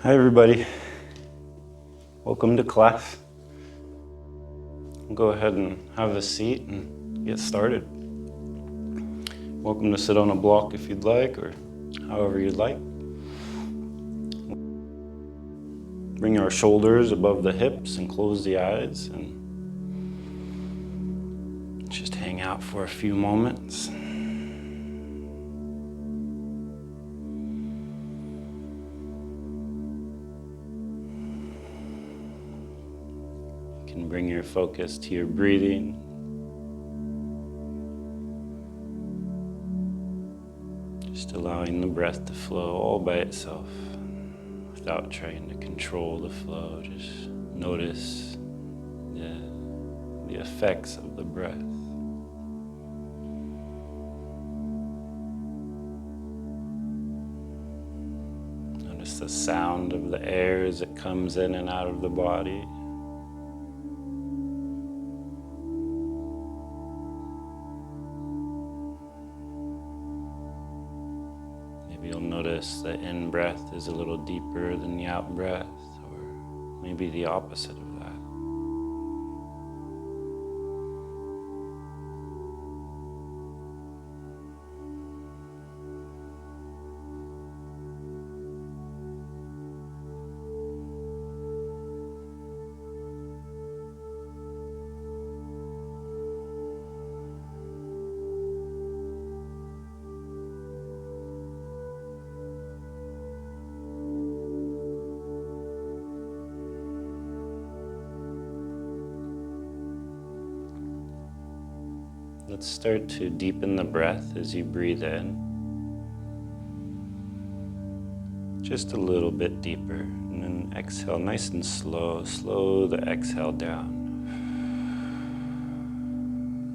Hi everybody, welcome to class. Go ahead and have a seat and get started. Welcome to sit on a block if you'd like, or however you'd like. Bring our shoulders above the hips and close the eyes and just hang out for a few moments. You can bring your focus to your breathing. Just allowing the breath to flow all by itself without trying to control the flow. Just notice the effects of the breath. Notice the sound of the air as it comes in and out of the body. Maybe you'll notice the in-breath is a little deeper than the out-breath, or maybe the opposite of that. Let's start to deepen the breath as you breathe in. Just a little bit deeper. And then exhale nice and slow. Slow the exhale down.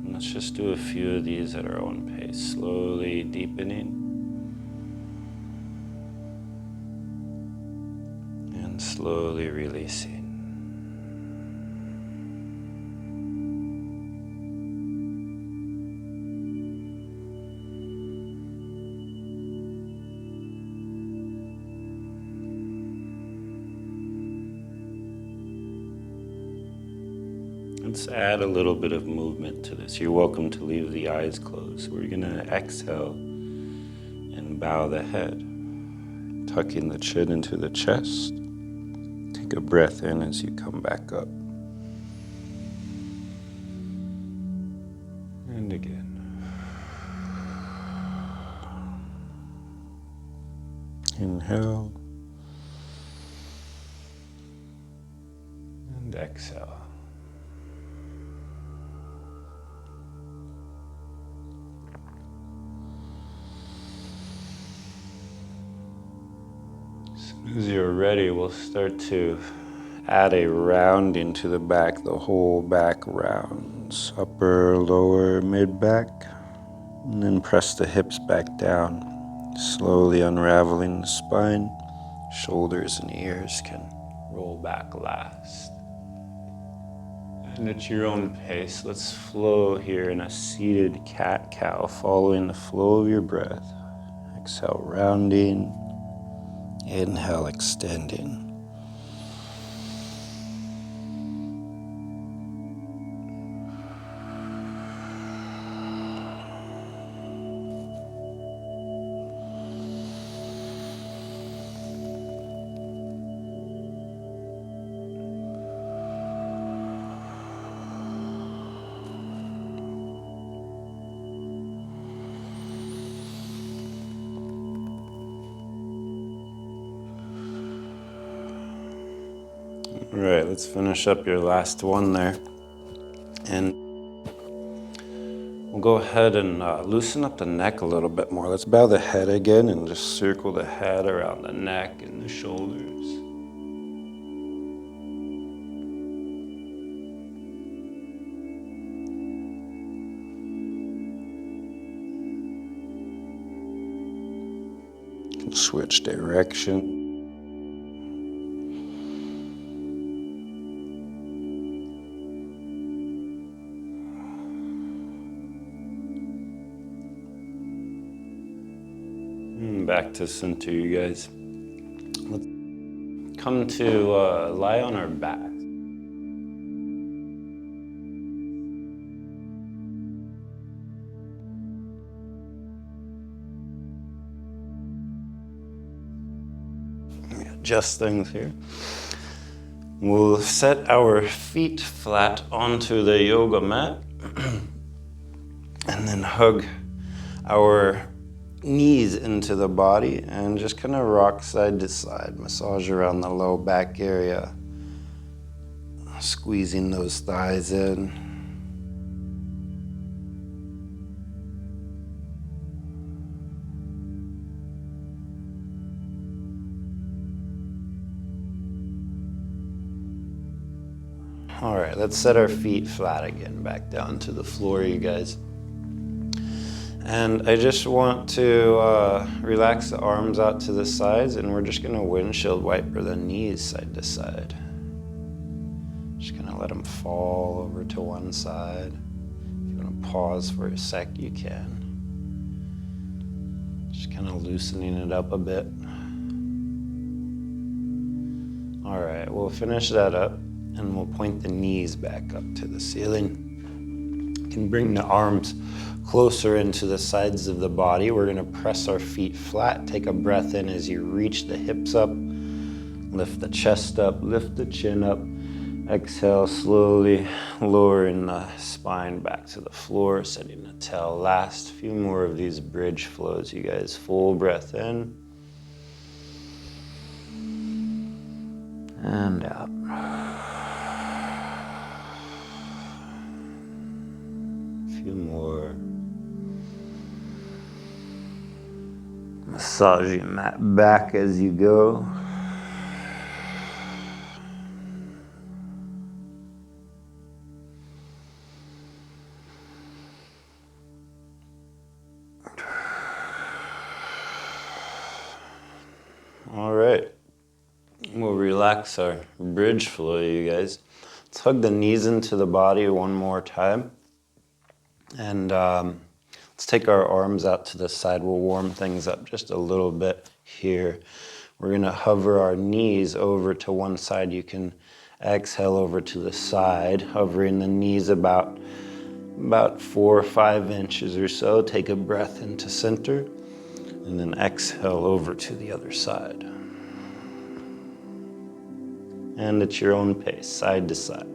And let's just do a few of these at our own pace. Slowly deepening. And slowly releasing. Let's add a little bit of movement to this. You're welcome to leave the eyes closed. We're going to exhale and bow the head, tucking the chin into the chest. Take a breath in as you come back up. And again. Inhale. And exhale. As you're ready, we'll start to add a rounding to the back, the whole back rounds. Upper, lower, mid-back. And then press the hips back down, slowly unraveling the spine. Shoulders and ears can roll back last. And at your own pace, let's flow here in a seated cat-cow, following the flow of your breath. Exhale, rounding. Inhale, extending. All right, let's finish up your last one there. And we'll go ahead and loosen up the neck a little bit more. Let's bow the head again and just circle the head around the neck and the shoulders. You can switch direction. Back to center, you guys. come to lie on our back. Adjust things here. We'll set our feet flat onto the yoga mat and then hug our knees into the body and just kind of rock side to side, massage around the low back area, squeezing those thighs in. All right, let's set our feet flat again, back down to the floor, you guys. And I just want to relax the arms out to the sides, and we're just gonna windshield wiper the knees side to side. Just gonna let them fall over to one side. If you wanna pause for a sec, you can. Just kind of loosening it up a bit. All right, we'll finish that up, and we'll point the knees back up to the ceiling. You can bring the arms closer into the sides of the body. We're gonna press our feet flat. Take a breath in as you reach the hips up. Lift the chest up, lift the chin up. Exhale, slowly lowering the spine back to the floor, setting the tail last. A few more of these bridge flows, you guys. Full breath in. And out. A few more. Massaging that back as you go. All right. We'll relax our bridge flow, you guys. Let's hug the knees into the body one more time. And let's take our arms out to the side. We'll warm things up just a little bit here. We're gonna hover our knees over to one side. You can exhale over to the side, hovering the knees about 4 or 5 inches or so. Take a breath into center, and then exhale over to the other side. And at your own pace, side to side.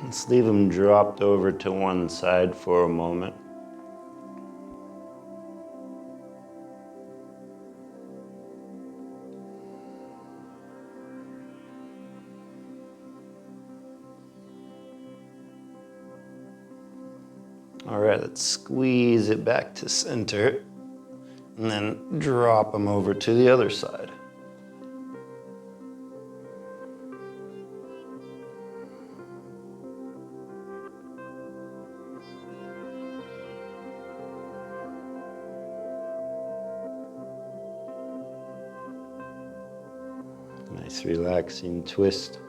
Let's leave them dropped over to one side for a moment. All right, let's squeeze it back to center and then drop them over to the other side. Nice relaxing twist.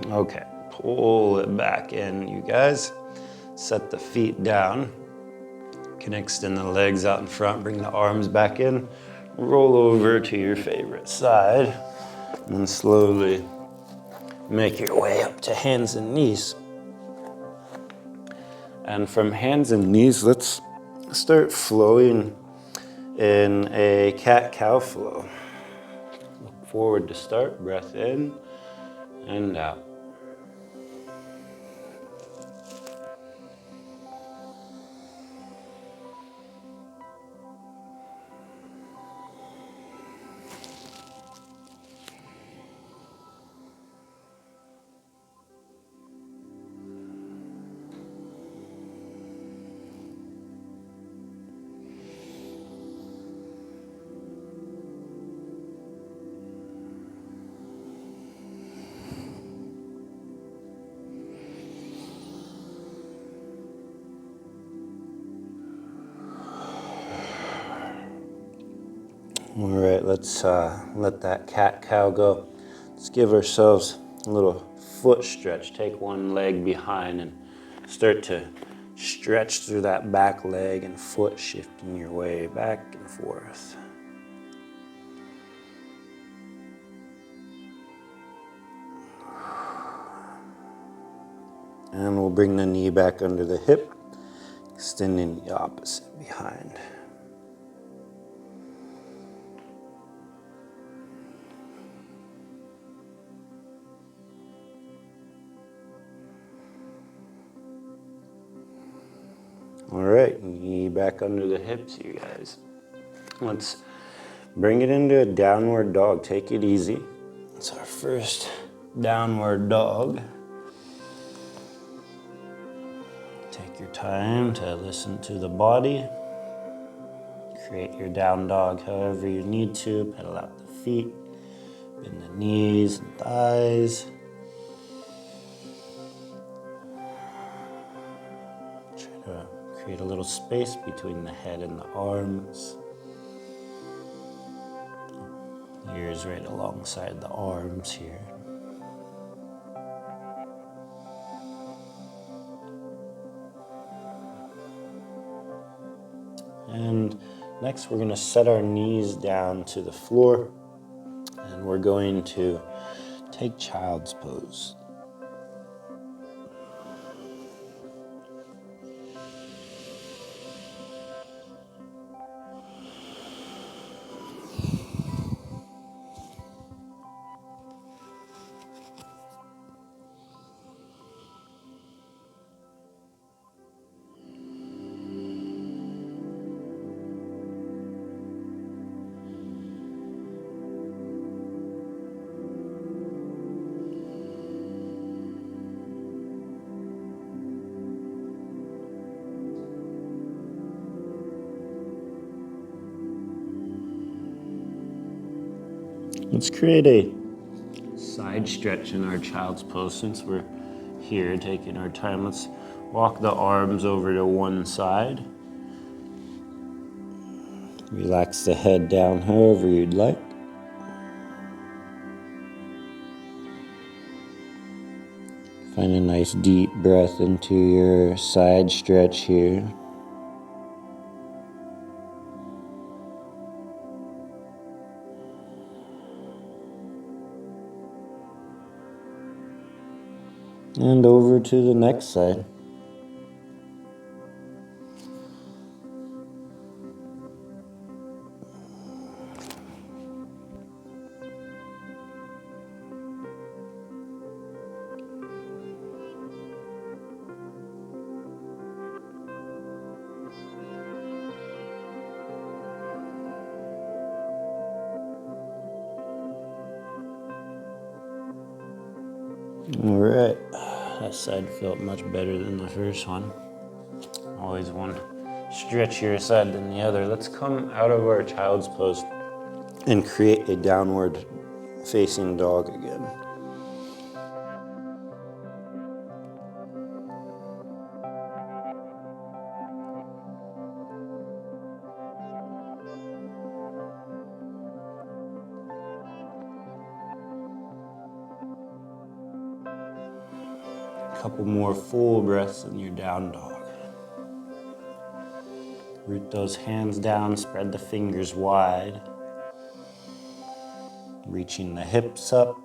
Okay, pull it back in, you guys. Set the feet down. You can extend the legs out in front, bring the arms back in, roll over to your favorite side, and then slowly make your way up to hands and knees. And from hands and knees, let's start flowing in a cat-cow flow. Look forward to start, breath in and out. All right, let's let that cat-cow go. Let's give ourselves a little foot stretch. Take one leg behind and start to stretch through that back leg and foot, shifting your way back and forth. And we'll bring the knee back under the hip, extending the opposite behind. All right, knee back under the hips, you guys. Let's bring it into a downward dog. Take it easy. It's our first downward dog. Take your time to listen to the body. Create your down dog however you need to. Pedal out the feet, bend the knees and thighs. Try to create a little space between the head and the arms. Ears right alongside the arms here. And next we're going to set our knees down to the floor and we're going to take child's pose. Let's create a side stretch in our child's pose. Since we're here taking our time, let's walk the arms over to one side. Relax the head down however you'd like. Find a nice deep breath into your side stretch here. And over to the next side. All right, that side felt much better than the first one. Always one stretchier side than the other. Let's come out of our child's pose and create a downward facing dog again. Couple more full breaths in your down dog. Root those hands down, spread the fingers wide. Reaching the hips up,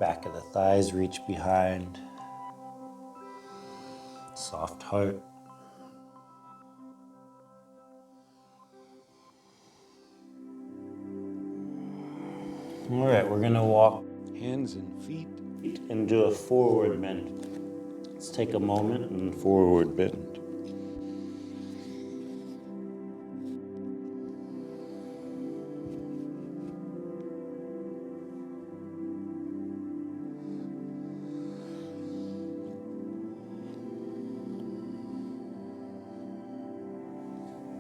back of the thighs reach behind. Soft heart. All right, we're gonna walk hands and feet and do a forward bend. Let's take a moment and forward bend.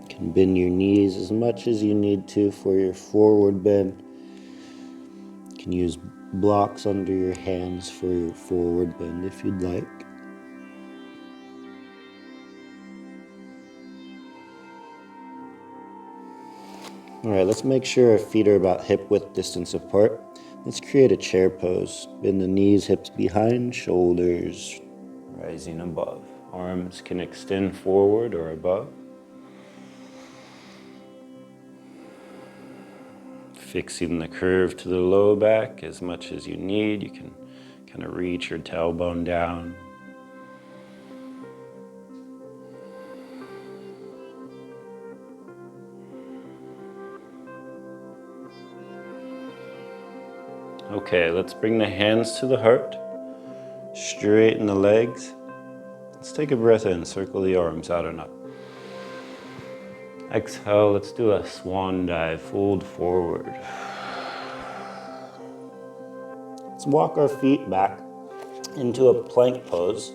You can bend your knees as much as you need to for your forward bend. You can use blocks under your hands for your forward bend if you'd like. All right, let's make sure our feet are about hip width distance apart. Let's create a chair pose. Bend the knees, hips behind, shoulders rising above. Arms can extend forward or above. Fixing the curve to the low back as much as you need. You can kind of reach your tailbone down. Okay, let's bring the hands to the heart. Straighten the legs. Let's take a breath in, circle the arms out and up. Exhale, let's do a swan dive, fold forward. Let's walk our feet back into a plank pose.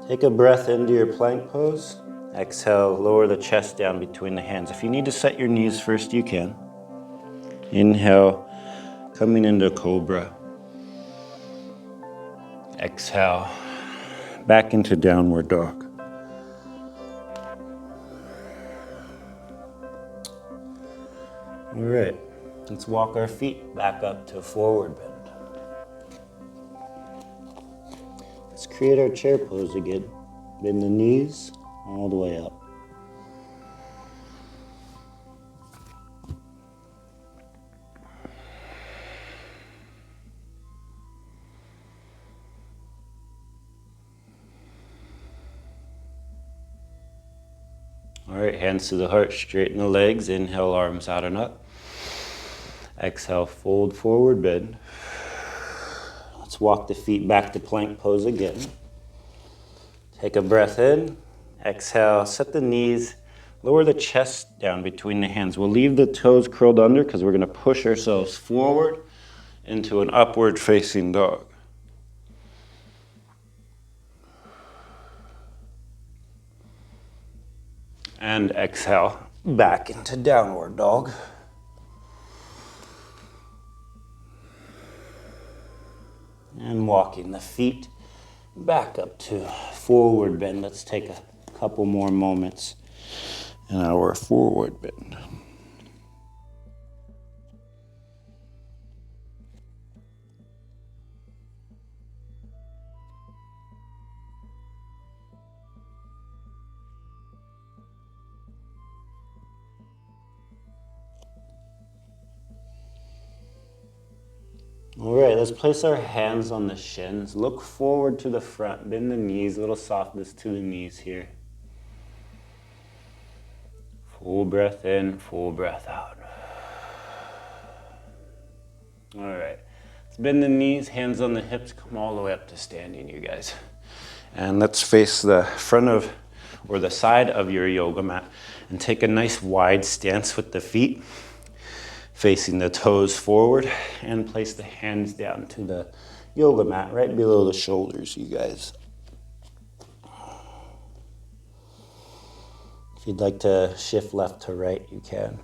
Take a breath into your plank pose. Exhale, lower the chest down between the hands. If you need to set your knees first, you can. Inhale, coming into cobra. Exhale, back into downward dog. All right, let's walk our feet back up to forward bend. Let's create our chair pose again. Bend the knees all the way up. All right, hands to the heart, straighten the legs. Inhale, arms out and up. Exhale, fold forward, bend. Let's walk the feet back to plank pose again. Take a breath in. Exhale, set the knees, lower the chest down between the hands. We'll leave the toes curled under because we're going to push ourselves forward into an upward facing dog. And exhale, back into downward dog. And walking the feet back up to forward bend. Let's take a couple more moments in our forward bend. All right, let's place our hands on the shins. Look forward to the front. Bend the knees, a little softness to the knees here. Full breath in, full breath out. All right, let's bend the knees, hands on the hips, come all the way up to standing, you guys. And let's face the front of, or the side of your yoga mat and take a nice wide stance with the feet, facing the toes forward, and place the hands down to the yoga mat right below the shoulders, you guys. If you'd like to shift left to right, you can.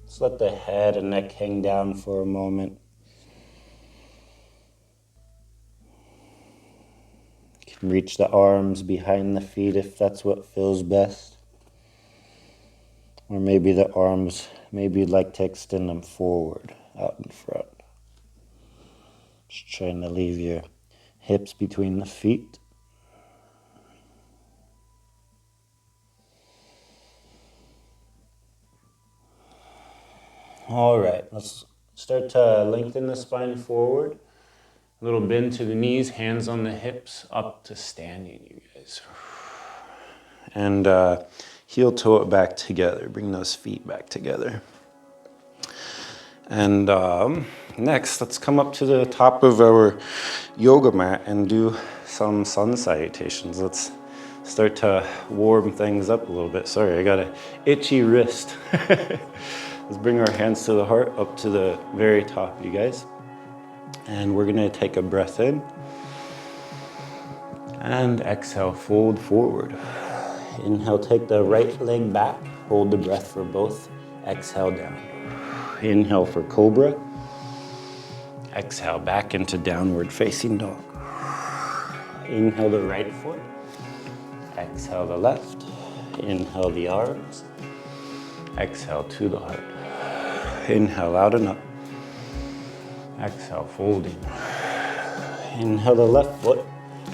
Just let the head and neck hang down for a moment. You can reach the arms behind the feet if that's what feels best. Or maybe the arms, maybe you'd like to extend them forward, out in front. Just trying to leave your hips between the feet. All right, let's start to lengthen the spine forward. A little bend to the knees, hands on the hips, up to standing, you guys. And heel toe it back together. Bring those feet back together. And next, let's come up to the top of our yoga mat and do some sun salutations. Let's start to warm things up a little bit. Sorry, I got an itchy wrist. Let's bring our hands to the heart, up to the very top, you guys. And we're gonna take a breath in. And exhale, fold forward. Inhale, take the right leg back. Hold the breath for both. Exhale down. Inhale for cobra. Exhale back into downward facing dog. Inhale the right foot. Exhale the left. Inhale the arms. Exhale to the heart. Inhale out and up. Exhale, folding. Inhale the left foot,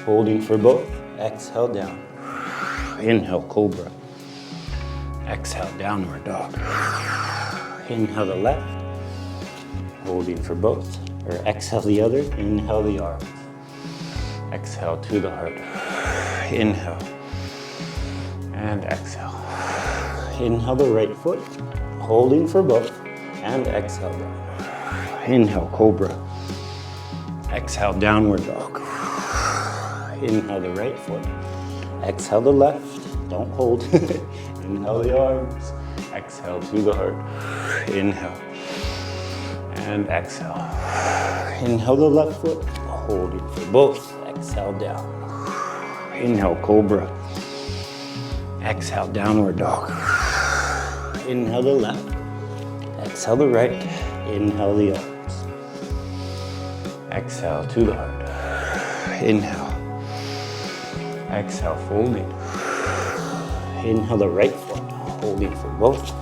holding for both. Exhale down. Inhale, cobra. Exhale, downward dog. Inhale the left, holding for both. Or exhale the other, inhale the arms. Exhale to the heart. Inhale. And exhale. Inhale the right foot, holding for both. And exhale down. Inhale, cobra. Exhale, downward dog. Inhale the right foot. Exhale the left. Don't hold. Inhale the arms. Exhale to the heart. Inhale. And exhale. Inhale the left foot. Holding for both. Exhale down. Inhale, cobra. Exhale, downward dog. Inhale the left. Exhale the right. Inhale the arms. Exhale to the heart. Inhale. Exhale, folding. Inhale the right foot, holding for both.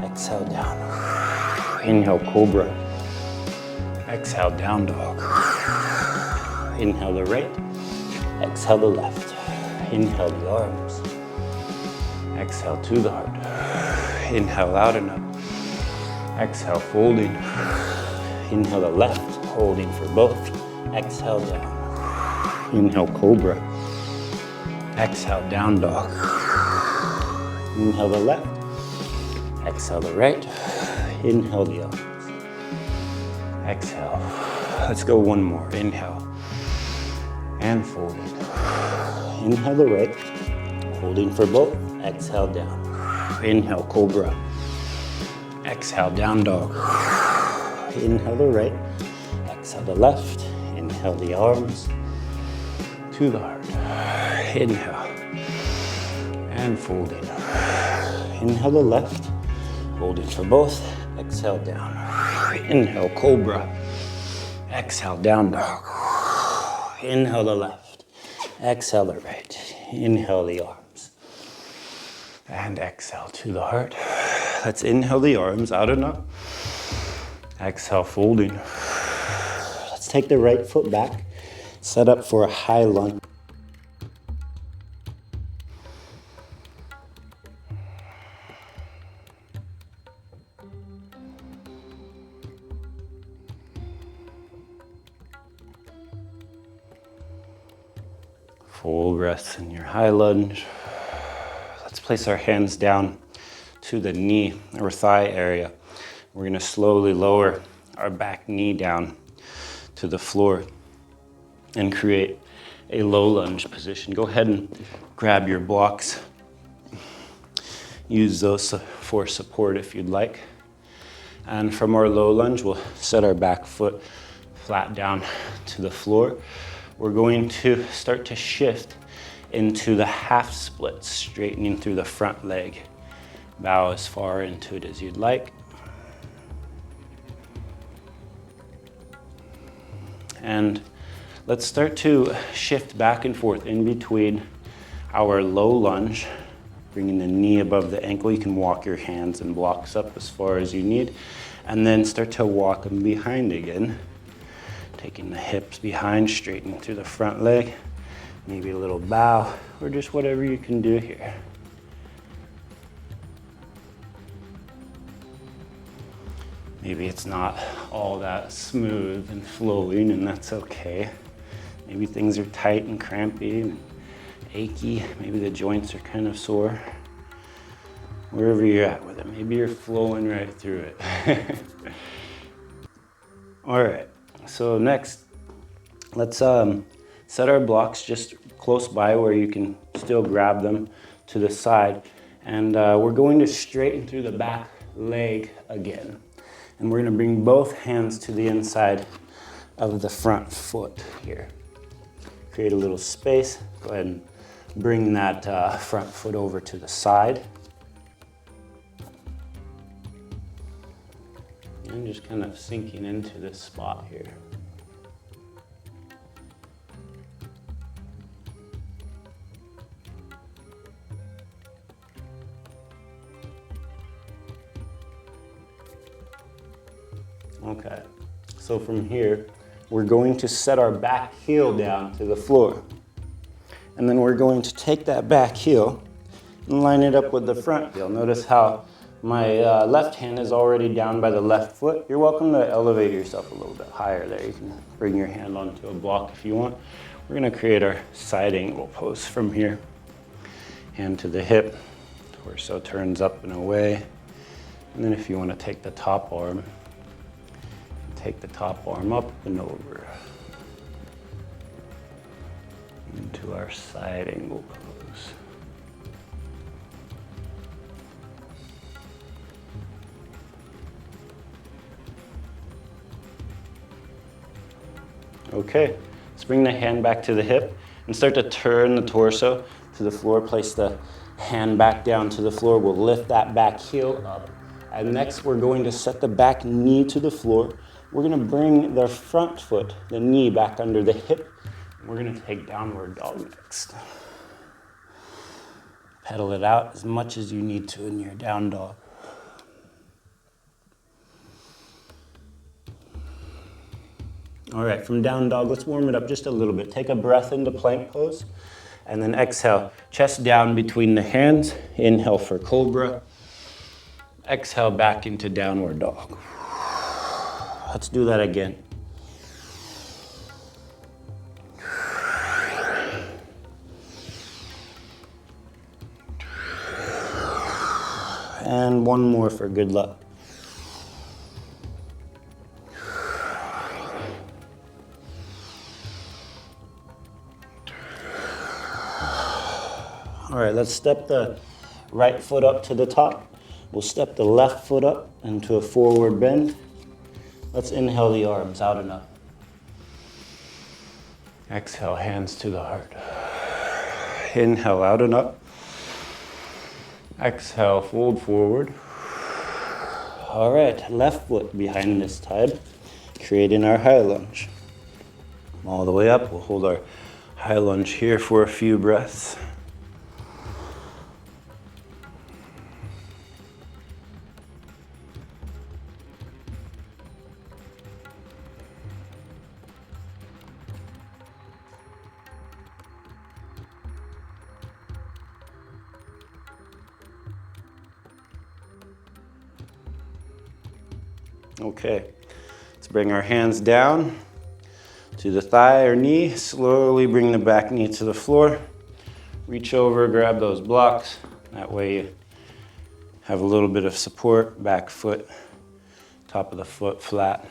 Exhale down. Inhale, cobra. Exhale, down dog. Inhale the right. Exhale the left. Inhale the arms. Exhale to the heart. Inhale out and up. Exhale, folding. Inhale the left, holding for both. Exhale down. Inhale, cobra. Exhale, down dog. Inhale the left. Exhale the right. Inhale the arms. Exhale. Let's go one more. Inhale. And folding. Inhale the right. Holding for both. Exhale down. Inhale, cobra. Exhale, down dog. Inhale the right. Exhale the left. Inhale the arms. To the heart. Inhale. And folding. Inhale the left. Holding for both. Exhale down. Inhale, cobra. Exhale, down dog. Inhale the left. Exhale the right. Inhale the arms. And exhale to the heart. Let's inhale the arms out and up. Exhale, folding. Let's take the right foot back. Set up for a high lunge. Full breaths in your high lunge. Let's place our hands down to the knee or thigh area. We're going to slowly lower our back knee down to the floor and create a low lunge position. Go ahead and grab your blocks. Use those for support if you'd like. And from our low lunge, we'll set our back foot flat down to the floor. We're going to start to shift into the half split, straightening through the front leg. Bow as far into it as you'd like. And let's start to shift back and forth in between our low lunge, bringing the knee above the ankle. You can walk your hands and blocks up as far as you need, and then start to walk them behind again. Taking the hips behind, straightening through the front leg. Maybe a little bow, or just whatever you can do here. Maybe it's not all that smooth and flowing, and that's okay. Maybe things are tight and crampy and achy. Maybe the joints are kind of sore. Wherever you're at with it, maybe you're flowing right through it. All right. So next, let's set our blocks just close by where you can still grab them to the side. And we're going to straighten through the back leg again. And we're going to bring both hands to the inside of the front foot here. create a little space. Go ahead and bring that front foot over to the side. And just kind of sinking into this spot here. Okay, so from here, we're going to set our back heel down to the floor. And then we're going to take that back heel and line it up with the front heel. Notice how my left hand is already down by the left foot. You're welcome to elevate yourself a little bit higher there. You can bring your hand onto a block if you want. We're gonna create our side angle pose from here. Hand to the hip, torso turns up and away. And then if you wanna take the top arm, take the top arm up and over into our side angle pose. Okay, let's bring the hand back to the hip and start to turn the torso to the floor. Place the hand back down to the floor. We'll lift that back heel up. And next we're going to set the back knee to the floor. We're gonna bring the front foot, the knee, back under the hip. We're gonna take downward dog next. Pedal it out as much as you need to in your down dog. All right, from down dog, let's warm it up just a little bit. Take a breath into plank pose, and then exhale, chest down between the hands. Inhale for cobra. Exhale back into downward dog. Let's do that again. And one more for good luck. All right, let's step the right foot up to the top. We'll step the left foot up into a forward bend. Let's inhale the arms out and up. Exhale, hands to the heart. Inhale out and up. Exhale, fold forward. All right, left foot behind this time, creating our high lunge. All the way up, we'll hold our high lunge here for a few breaths. Okay, let's bring our hands down to the thigh or knee. Slowly bring the back knee to the floor. Reach over, grab those blocks. That way you have a little bit of support. Back foot, top of the foot flat.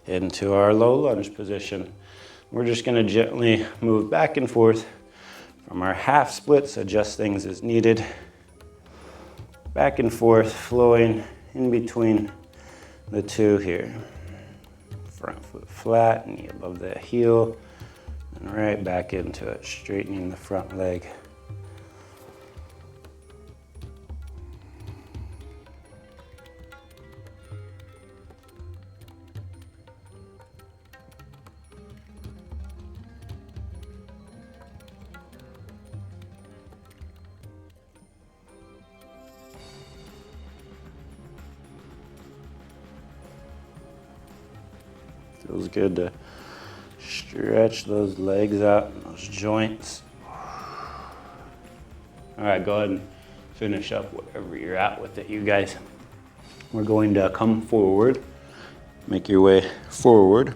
Into our low lunge position. We're just gonna gently move back and forth from our half splits, adjust things as needed. Back and forth, flowing in between the two here. Front foot flat, knee above the heel, and right back into it, straightening the front leg. Feels good to stretch those legs out and those joints. All right, go ahead and finish up wherever you're at with it, you guys. We're going to come forward, make your way forward,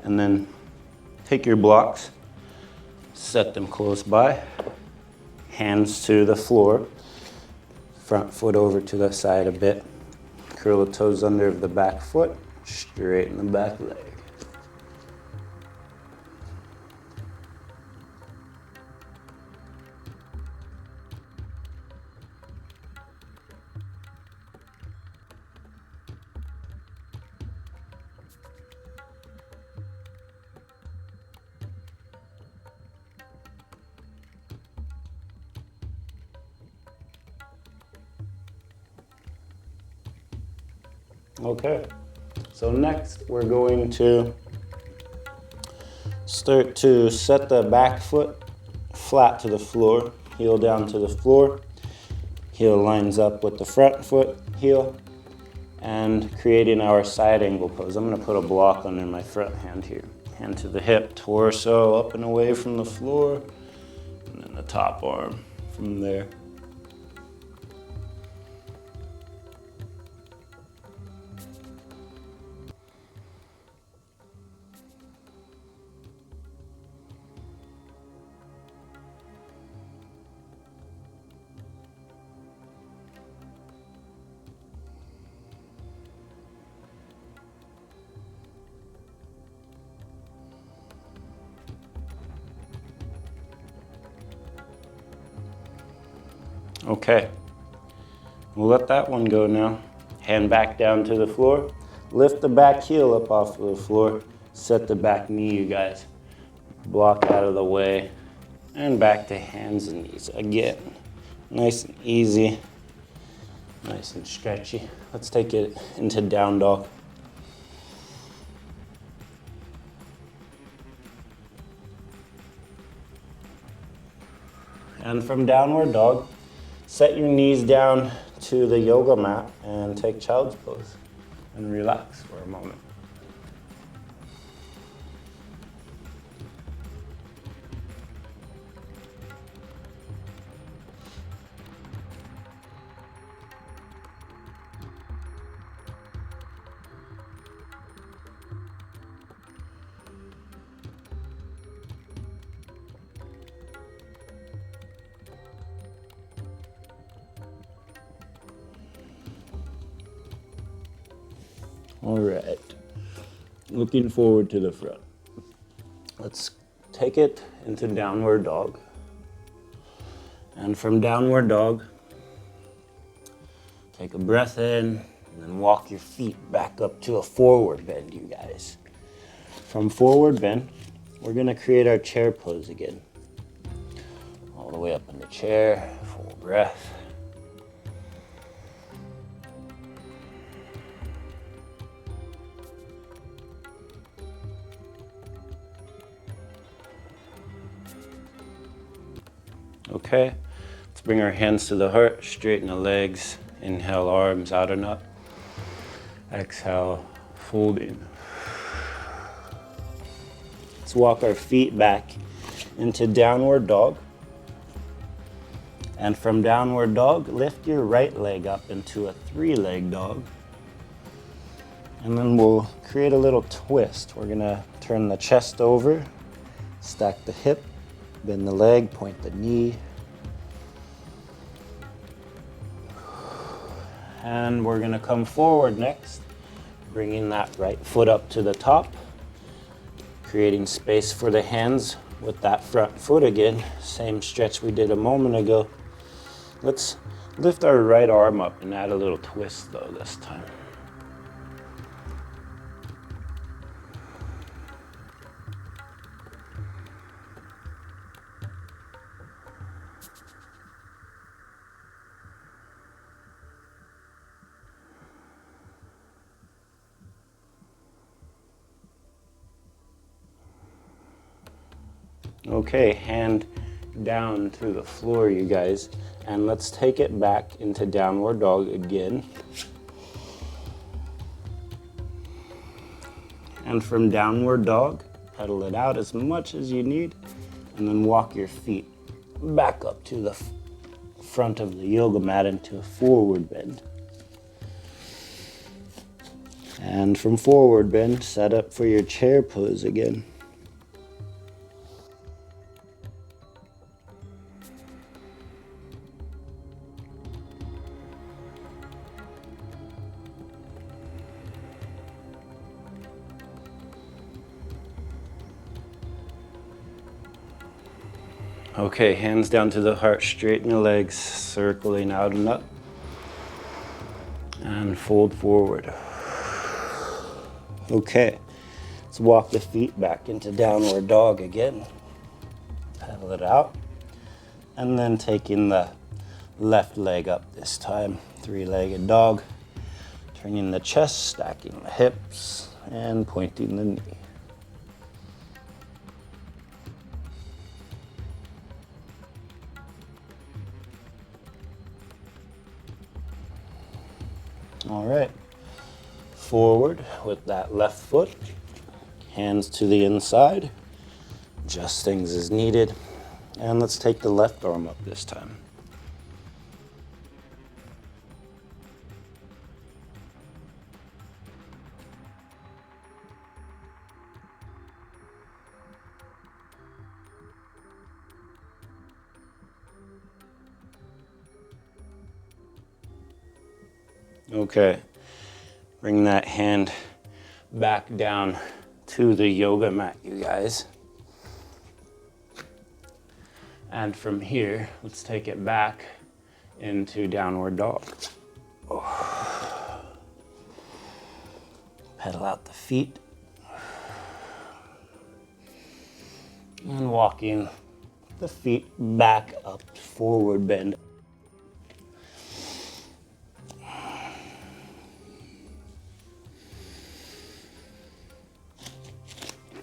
and then take your blocks, set them close by, hands to the floor, front foot over to the side a bit, curl the toes under the back foot, straighten the back leg. Okay, so next we're going to start to set the back foot flat to the floor, heel down to the floor. Heel lines up with the front foot heel, and creating our side angle pose. I'm going to put a block under my front hand here. Hand to the hip, torso up and away from the floor, and then the top arm from there. Okay, we'll let that one go now. Hand back down to the floor. Lift the back heel up off of the floor. Set the back knee, you guys. Block out of the way. And back to hands and knees again. Nice and easy. Nice and stretchy. Let's take it into down dog. And from downward dog, set your knees down to the yoga mat and take child's pose and relax for a moment. All right, looking forward to the front. Let's take it into downward dog. And from downward dog, take a breath in and then walk your feet back up to a forward bend, you guys. From forward bend, we're gonna create our chair pose again. All the way up in the chair, full breath. Okay, let's bring our hands to the heart, straighten the legs, inhale, arms out and up. Exhale, folding. Let's walk our feet back into downward dog. And from downward dog, lift your right leg up into a three-leg dog. And then we'll create a little twist. We're gonna turn the chest over, stack the hip, bend the leg, point the knee. And we're gonna come forward next, bringing that right foot up to the top, creating space for the hands with that front foot again. Same stretch we did a moment ago. Let's lift our right arm up and add a little twist though this time. Okay, hand down to the floor, you guys, and let's take it back into downward dog again. And from downward dog, pedal it out as much as you need, and then walk your feet back up to the front of the yoga mat into a forward bend. And from forward bend, set up for your chair pose again. Okay, hands down to the heart, straighten the legs, circling out and up. And fold forward. Okay, let's walk the feet back into downward dog again. Pedal it out. And then taking the left leg up this time, three-legged dog. Bringing the chest, stacking the hips, and pointing the knee. All right. Forward with that left foot, hands to the inside, adjust things as needed, and let's take the left arm up this time. Okay, bring that hand back down to the yoga mat, you guys. And from here, let's take it back into downward dog. Oh. Pedal out the feet. And walking the feet back up, forward bend.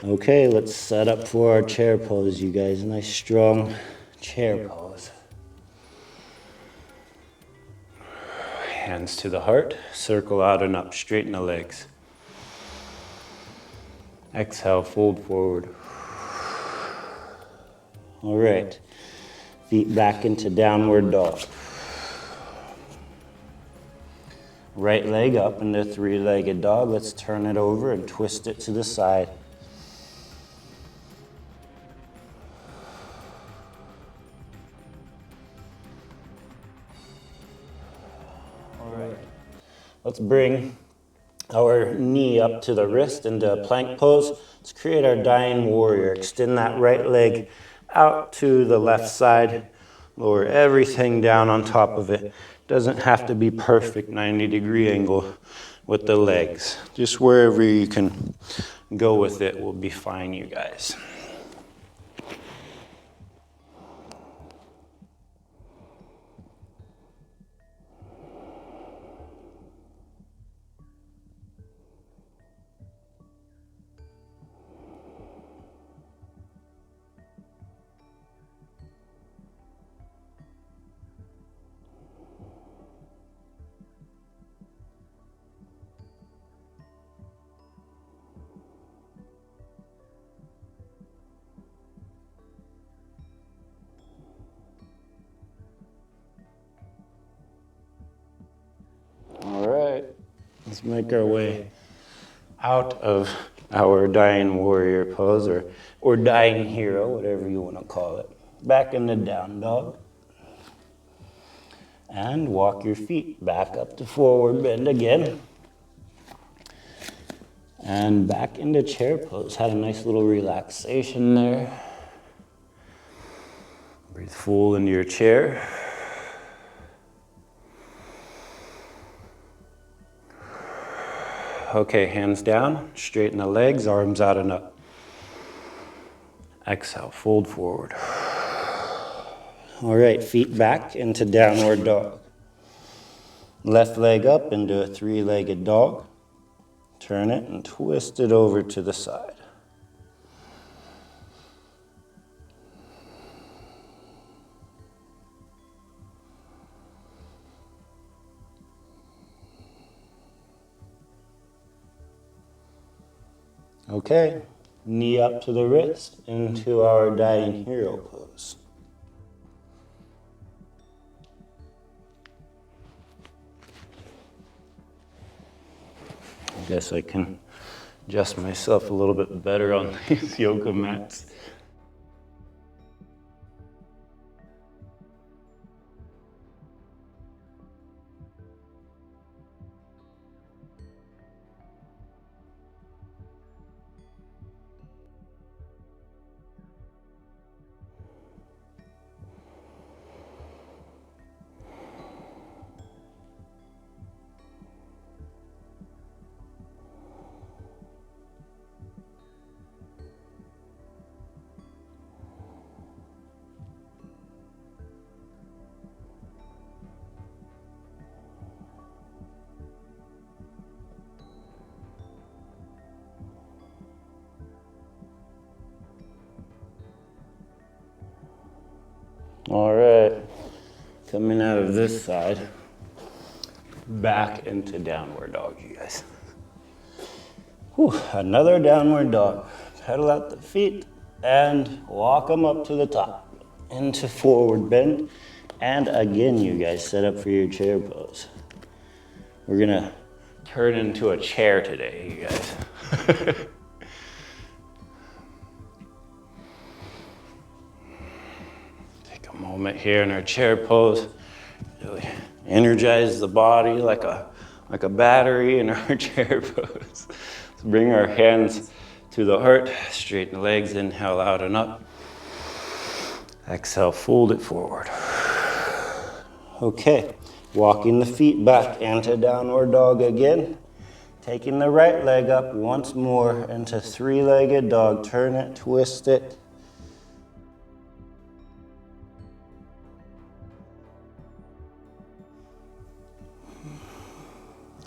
Okay, let's set up for our chair pose, you guys. Nice strong chair pose. Hands to the heart, circle out and up, straighten the legs. Exhale, fold forward. All right, feet back into downward dog. Right leg up into three-legged dog. Let's turn it over and twist it to the side. Let's bring our knee up to the wrist into a plank pose. Let's create our dying warrior. Extend that right leg out to the left side. Lower everything down on top of it. Doesn't have to be perfect 90-degree angle with the legs. Just wherever you can go with it will be fine, you guys. All right, let's make our way out of our dying warrior pose or dying hero, whatever you want to call it. Back into down dog. And walk your feet back up to forward bend again. And back into chair pose. Had a nice little relaxation there. Breathe full into your chair. Okay, hands down, straighten the legs, arms out and up. Exhale, fold forward. All right, feet back into downward dog. Left leg up into a three-legged dog. Turn it and twist it over to the side. Okay, knee up to the wrist into our dying hero pose. I guess I can adjust myself a little bit better on these yoga mats. Coming out of this side, back into downward dog, you guys. Whew, another downward dog. Pedal out the feet and walk them up to the top. Into forward bend. And again, you guys, set up for your chair pose. We're gonna turn into a chair today, you guys. Take a moment here in our chair pose. Really energize the body like a battery in our chair pose. So bring our hands to the heart, straighten the legs, inhale out and up. Exhale, fold it forward. Okay, walking the feet back into downward dog again. Taking the right leg up once more into three-legged dog. Turn it, twist it.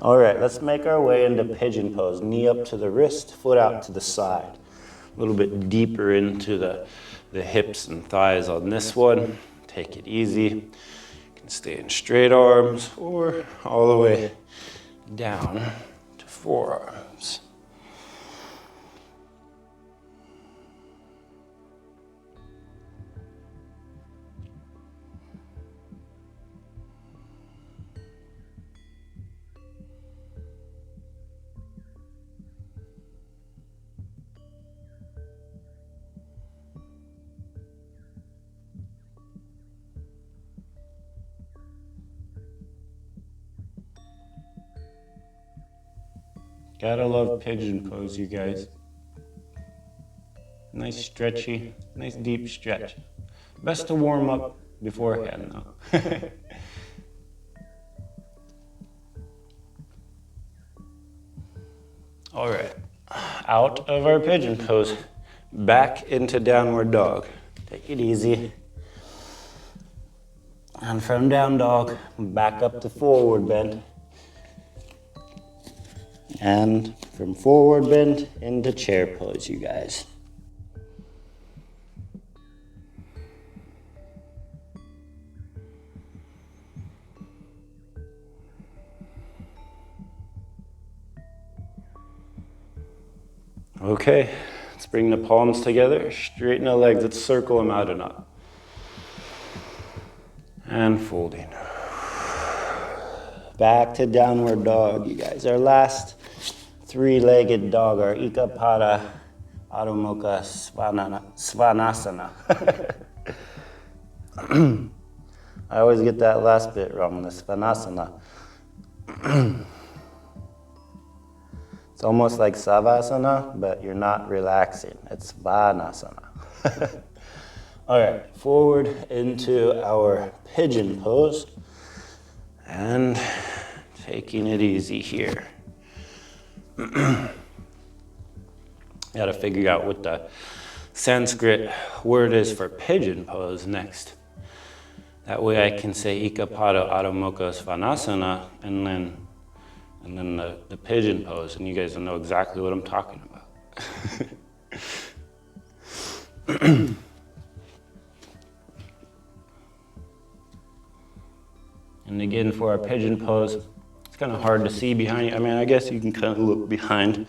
All right, let's make our way into pigeon pose. Knee up to the wrist, foot out to the side. A little bit deeper into the hips and thighs on this one. Take it easy. You can stay in straight arms or all the way down to forearms. Gotta love pigeon pose, you guys. Nice stretchy, nice deep stretch. Best to warm up beforehand though. All right, out of our pigeon pose, back into downward dog. Take it easy. And from down dog, back up to forward bend. And from forward bend into chair pose, you guys. Okay, let's bring the palms together, straighten the legs, let's circle them out and up. And folding. Back to downward dog, you guys. Our last three-legged dog, our Ekapada Adho Mukha Svanasana. I always get that last bit wrong, the Svanasana. It's almost like Savasana, but you're not relaxing. It's Svanasana. All right, forward into our pigeon pose. And taking it easy here. Gotta figure out what the Sanskrit word is for pigeon pose next. That way I can say Ekapada Adho Mukha Svanasana and then the pigeon pose, and you guys will know exactly what I'm talking about. And again, for our pigeon pose, it's kind of hard to see behind you. I mean, I guess you can kind of look behind,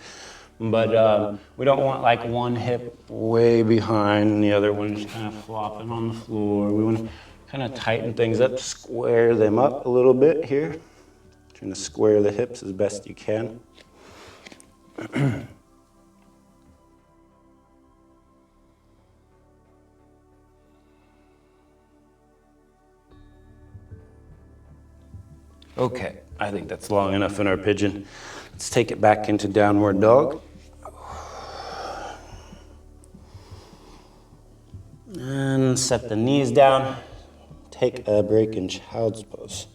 but we don't want like one hip way behind and the other one just kind of flopping on the floor. We want to kind of tighten things up, square them up a little bit here. Trying to square the hips as best you can. Okay, I think that's long enough in our pigeon. Let's take it back into downward dog. And set the knees down. Take a break in child's pose.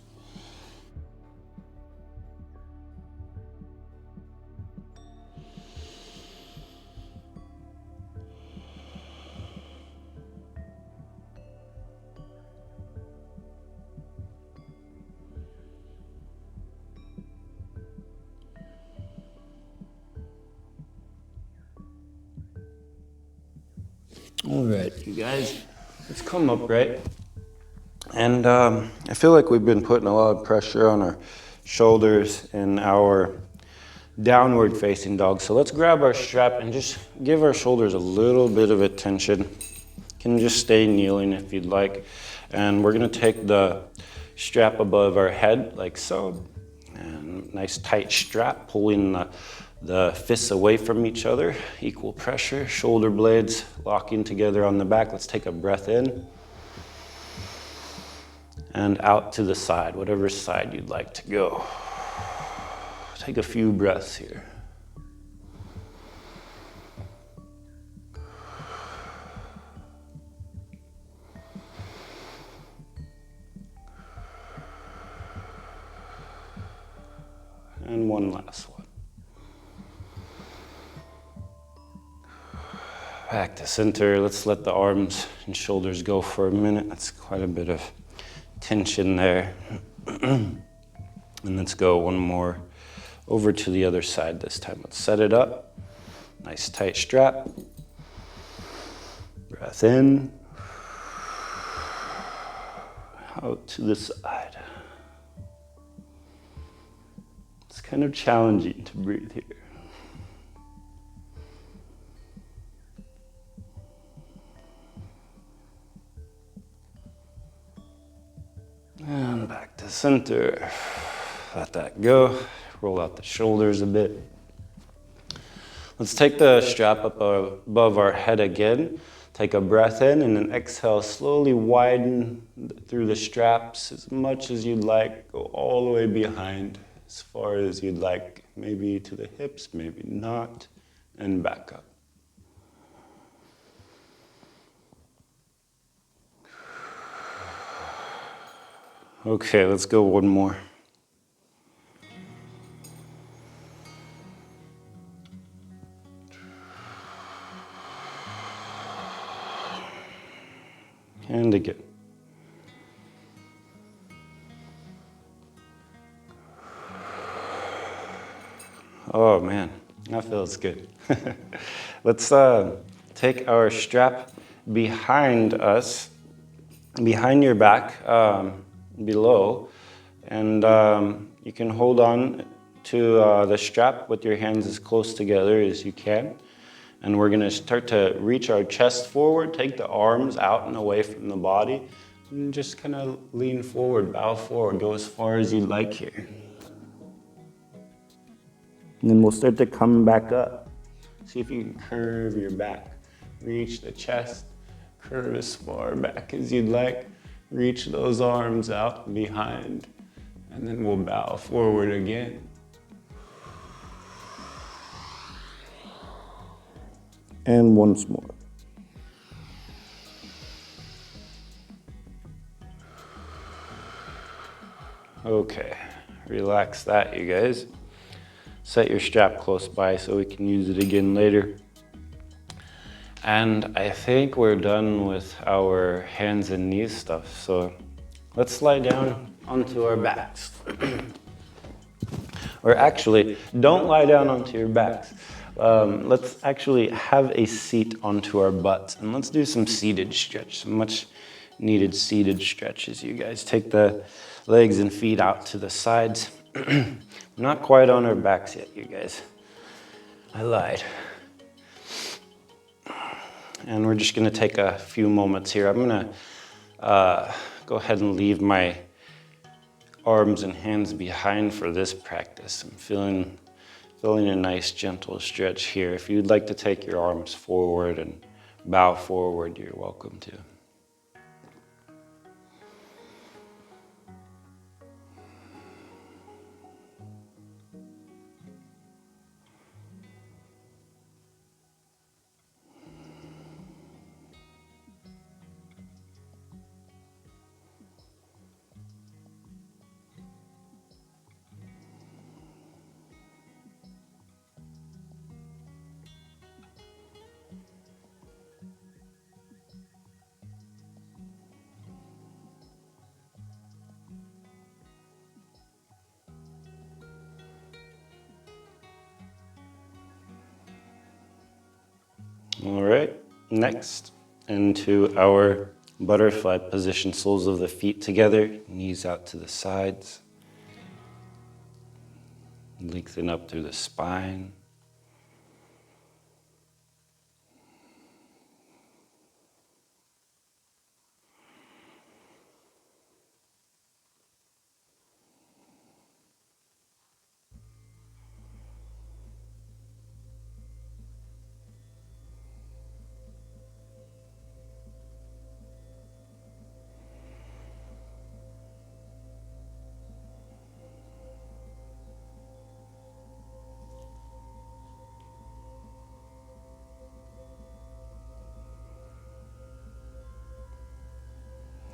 All right, you guys, let's come upright. And I feel like we've been putting a lot of pressure on our shoulders in our downward facing dog. So let's grab our strap and just give our shoulders a little bit of attention. You can just stay kneeling if you'd like. And we're gonna take the strap above our head like so. And nice tight strap, pulling the fists away from each other. Equal pressure, shoulder blades locking together on the back. Let's take a breath in. And out to the side, whatever side you'd like to go. Take a few breaths here. And one last one. Back to center. Let's let the arms and shoulders go for a minute. That's quite a bit of tension there. And let's go one more over to the other side this time. Let's set it up. Nice tight strap. Breath in. Out to the side. It's kind of challenging to breathe here. And back to center. Let that go. Roll out the shoulders a bit. Let's take the strap up above our head again. Take a breath in and then exhale. Slowly widen through the straps as much as you'd like. Go all the way behind as far as you'd like. Maybe to the hips, maybe not. And back up. Okay, let's go one more. And again. Oh man, that feels good. Let's take our strap behind us, behind your back, below, and you can hold on to the strap with your hands as close together as you can. And we're gonna start to reach our chest forward, take the arms out and away from the body, and just kind of lean forward, bow forward, go as far as you'd like here. And then we'll start to come back up. See if you can curve your back. Reach the chest, curve as far back as you'd like. Reach those arms out behind, and then we'll bow forward again. And once more. Okay, relax that, you guys. Set your strap close by so we can use it again later. And I think we're done with our hands and knees stuff. So let's lie down onto our backs. Or actually, don't lie down onto your backs. Let's actually have a seat onto our butts. And let's do some seated stretch, some much needed seated stretches. You guys take the legs and feet out to the sides. Not quite on our backs yet, you guys. I lied. And we're just gonna take a few moments here. I'm gonna go ahead and leave my arms and hands behind for this practice. I'm feeling a nice gentle stretch here. If you'd like to take your arms forward and bow forward, you're welcome to. All right, next into our Butterfly position, soles of the feet together, knees out to the sides. Lengthen up through the spine.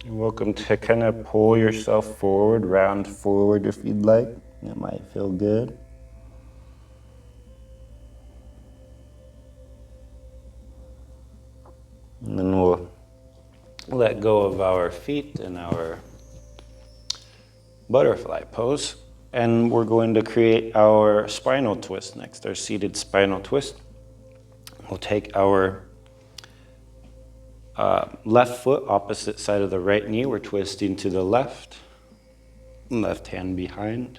You're welcome to kind of pull yourself forward, round forward if you'd like. That might feel good. And then we'll let go of our feet in our butterfly pose. And we're going to create our spinal twist next, our seated spinal twist. We'll take our left foot, opposite side of the right knee. We're twisting to the left hand behind.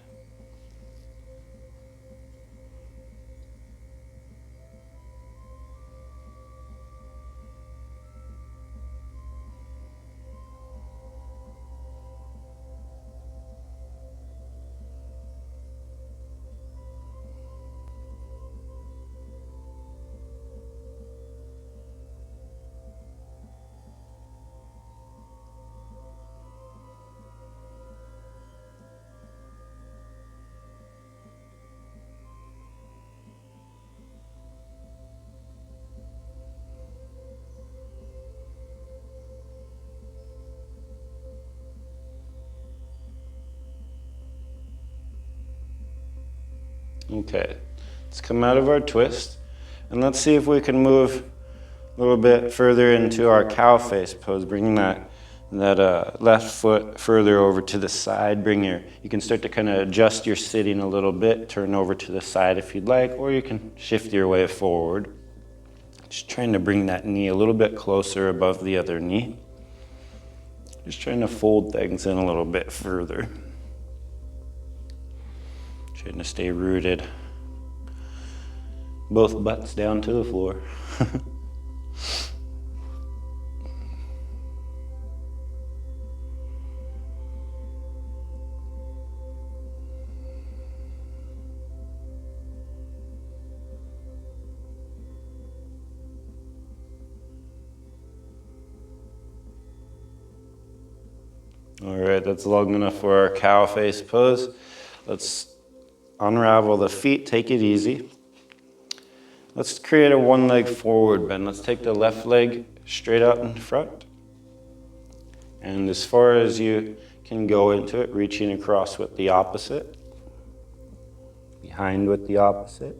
Okay, let's come out of our twist and let's see if we can move a little bit further into our cow face pose, bringing that left foot further over to the side. You can start to kind of adjust your sitting a little bit, turn over to the side if you'd like, or you can shift your way forward. Just trying to bring that knee a little bit closer above the other knee. Just trying to fold things in a little bit further. Trying to stay rooted. Both butts down to the floor. All right, that's long enough for our cow face pose. Let's unravel the feet, take it easy. Let's create a one leg forward bend. Let's take the left leg straight out in front. And as far as you can go into it, reaching across with the opposite. Behind with the opposite.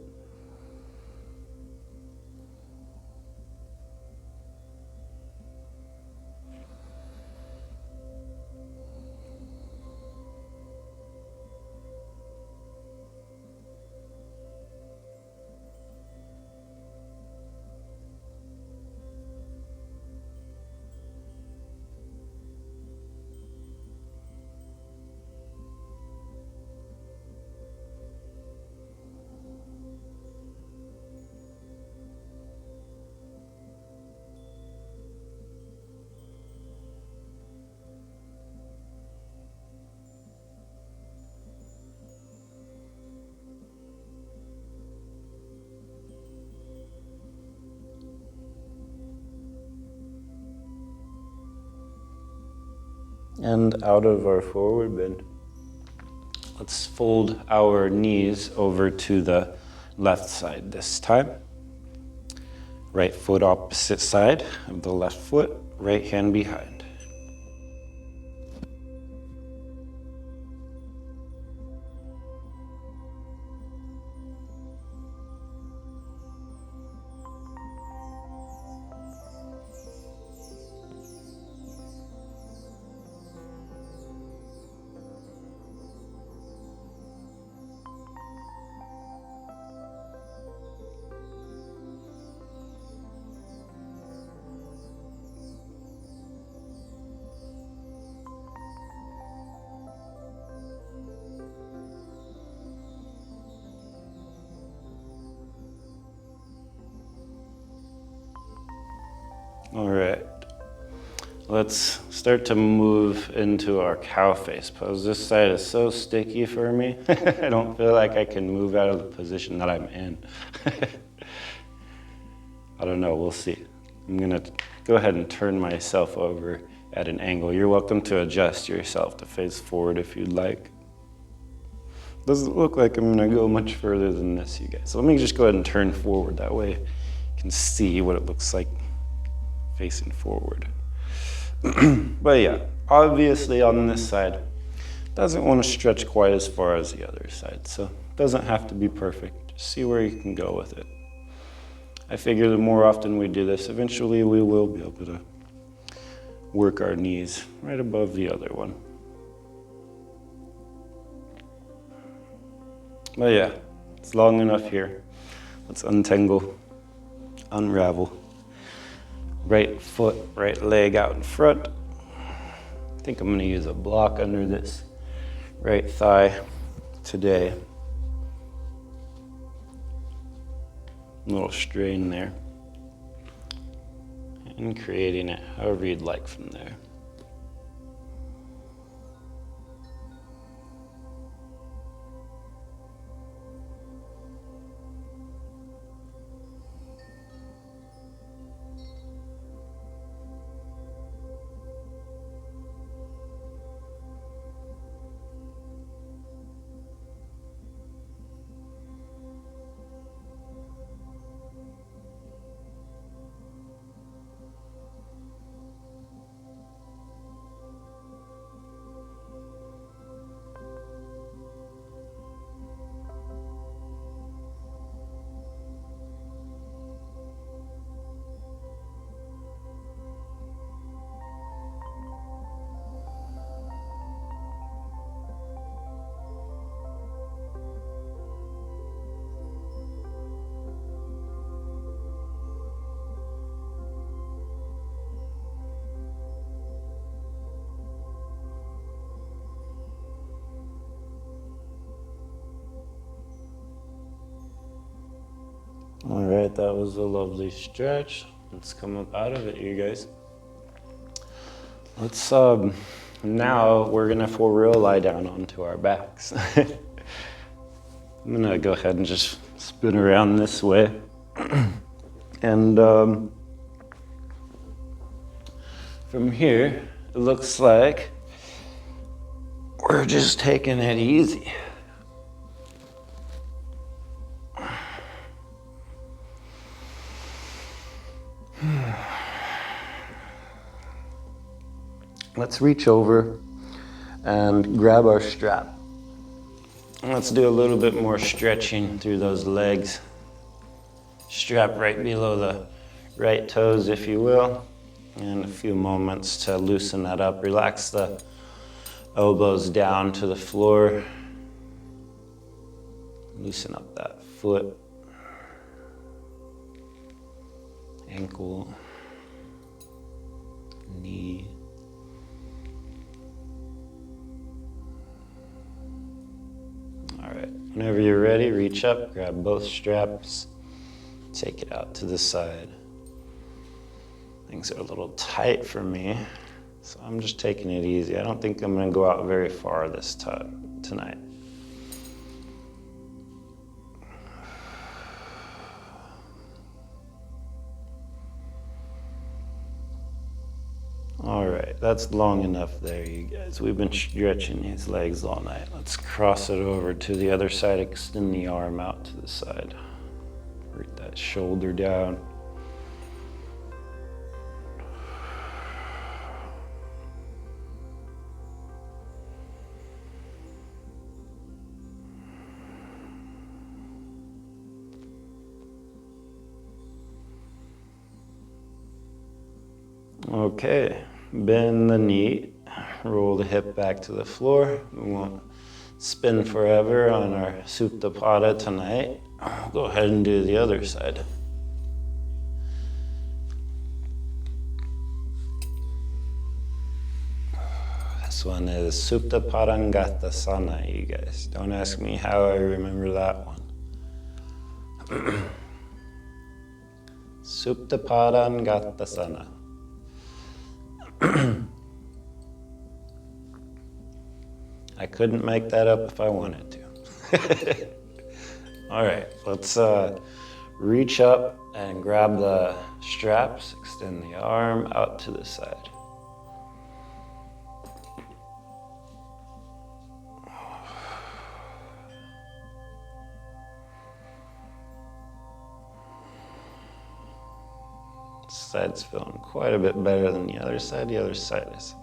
And out of our forward bend. Let's fold our knees over to the left side this time. Right foot opposite side of the left foot, right hand behind. All right. Let's start to move into our cow face pose. This side is so sticky for me. I don't feel like I can move out of the position that I'm in. I don't know, we'll see. I'm gonna go ahead and turn myself over at an angle. You're welcome to adjust yourself to face forward if you'd like. Doesn't look like I'm gonna go much further than this, you guys. So let me just go ahead and turn forward. That way you can see what it looks like facing forward. But yeah, obviously on this side, doesn't want to stretch quite as far as the other side. So it doesn't have to be perfect. Just see where you can go with it. I figure the more often we do this, eventually we will be able to work our knees right above the other one. But yeah, it's long enough here. Let's untangle, unravel. Right foot, right leg out in front. I think I'm gonna use a block under this right thigh today. A little strain there. And creating it however you'd like from there. All right, that was a lovely stretch. Let's come up out of it, you guys. Let's, now we're gonna for real lie down onto our backs. I'm gonna go ahead and just spin around this way. And from here, it looks like we're just taking it easy. Let's reach over and grab our strap. And let's do a little bit more stretching through those legs. Strap right below the right toes, if you will. And a few moments to loosen that up. Relax the elbows down to the floor. Loosen up that foot, ankle, knee. All right, whenever you're ready, reach up, grab both straps, take it out to the side. Things are a little tight for me, so I'm just taking it easy. I don't think I'm gonna go out very far this time, tonight. All right, that's long enough there, you guys. We've been stretching these legs all night. Let's cross it over to the other side, extend the arm out to the side. Root that shoulder down. Okay, bend the knee, roll the hip back to the floor. We won't spin forever on our Supta Pada tonight. I'll go ahead and do the other side. This one is Supta Padangatasana, you guys. Don't ask me how I remember that one. Supta Padangatasana. I couldn't make that up if I wanted to. All right, let's reach up and grab the straps, extend the arm out to the side. This side's feeling quite a bit better than the other side. The other side is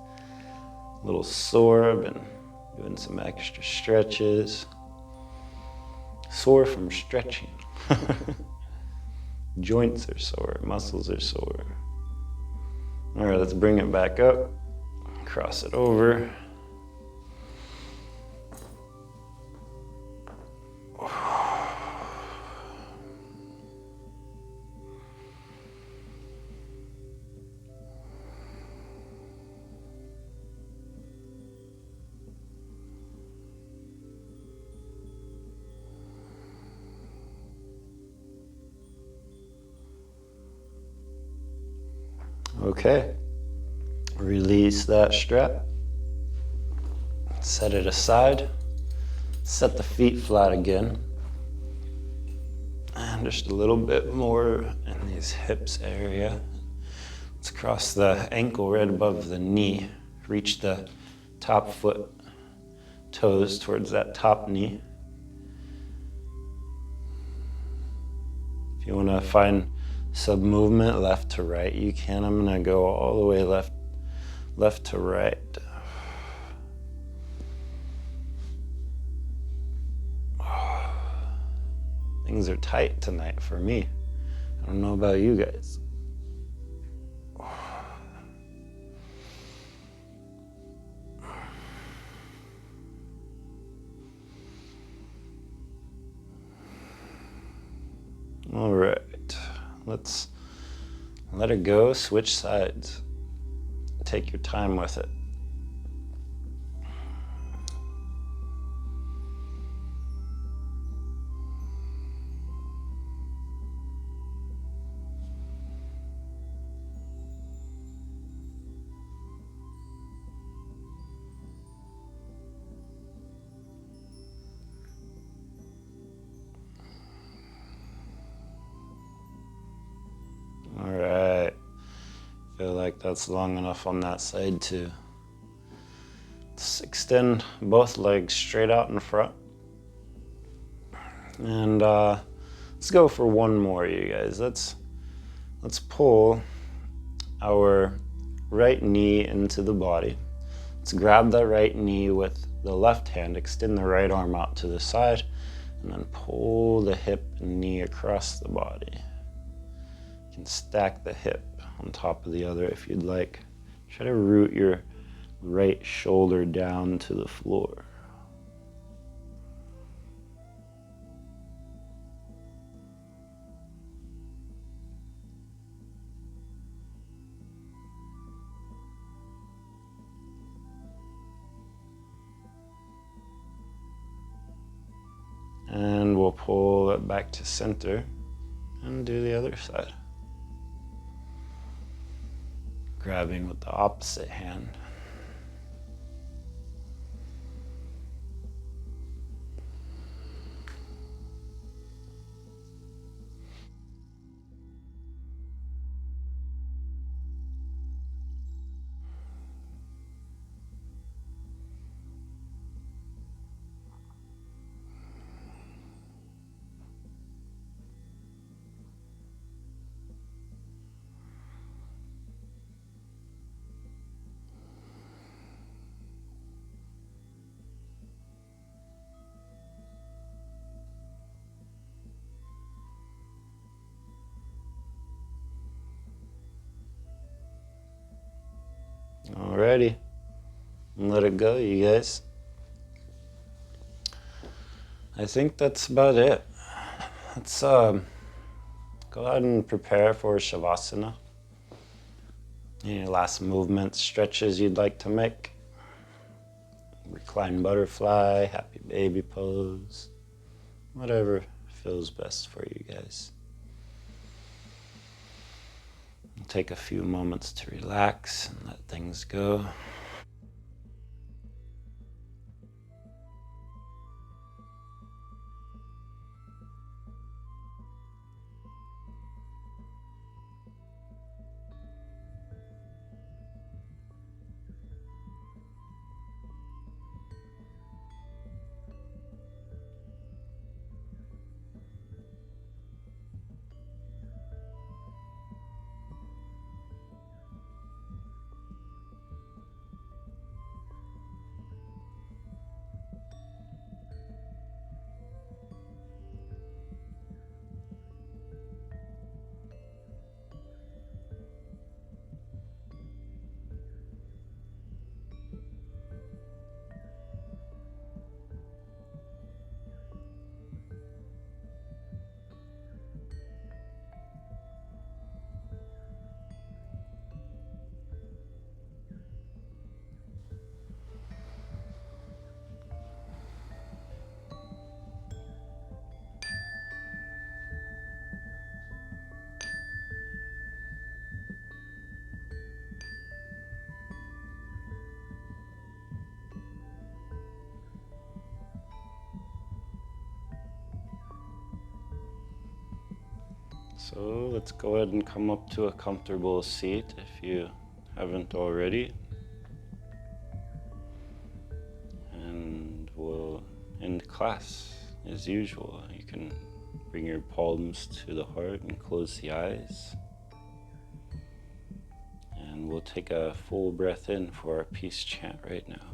a little sore. I've been doing some extra stretches. Sore from stretching. Joints are sore, muscles are sore. All right, let's bring it back up, cross it over. Okay, release that strap, set it aside, set the feet flat again, and just a little bit more in these hips area. Let's cross the ankle right above the knee, reach the top foot toes towards that top knee. If you want to find sub movement left to right, you can. I'm gonna go all the way left to right. Things are tight tonight for me. I don't know about you guys. All right. Let's let it go, switch sides. Take your time with it. All right, feel like that's long enough on that side too. Let's extend both legs straight out in front. And let's go for one more, you guys. Let's pull our right knee into the body. Let's grab that right knee with the left hand, extend the right arm out to the side, and then pull the hip and knee across the body. You can stack the hip on top of the other if you'd like. Try to root your right shoulder down to the floor. And we'll pull it back to center and do the other side. Grabbing with the opposite hand. Alrighty, and let it go, you guys. I think that's about it. Let's go ahead and prepare for Shavasana. Any last movements, stretches you'd like to make? Recline butterfly, happy baby pose, whatever feels best for you guys. Take a few moments to relax and let things go. So let's go ahead and come up to a comfortable seat if you haven't already. And we'll end class as usual. You can bring your palms to the heart and close the eyes. And we'll take a full breath in for our peace chant right now.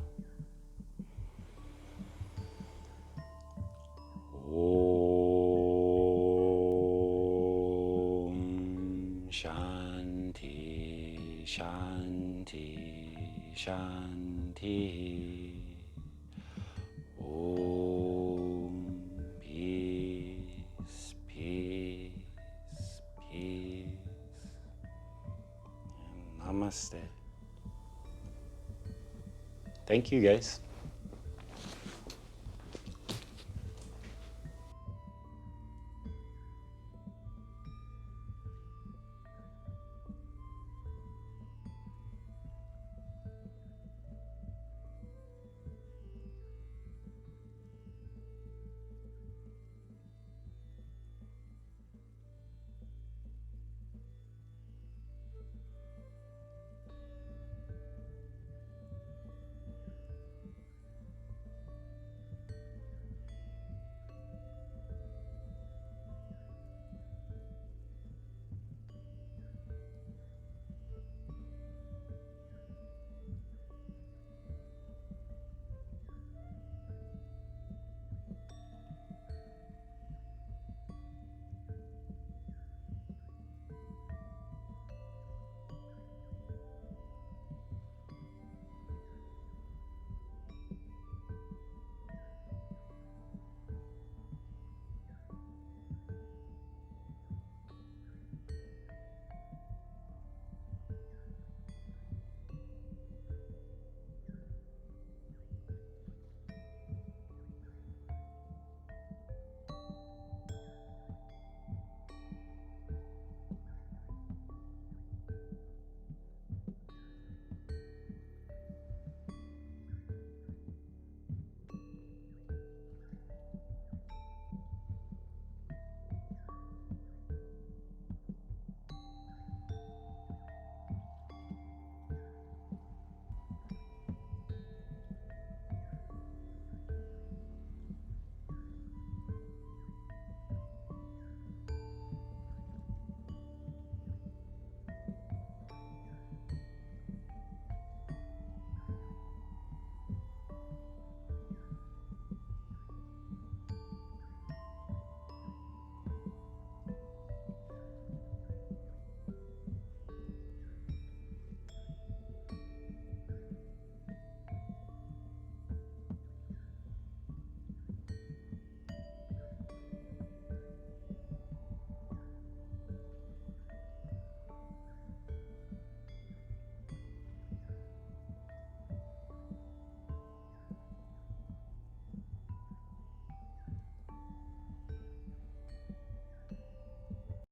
Om Shanti Shanti Shanti. Om Peace Peace Peace. And Namaste. Thank you guys.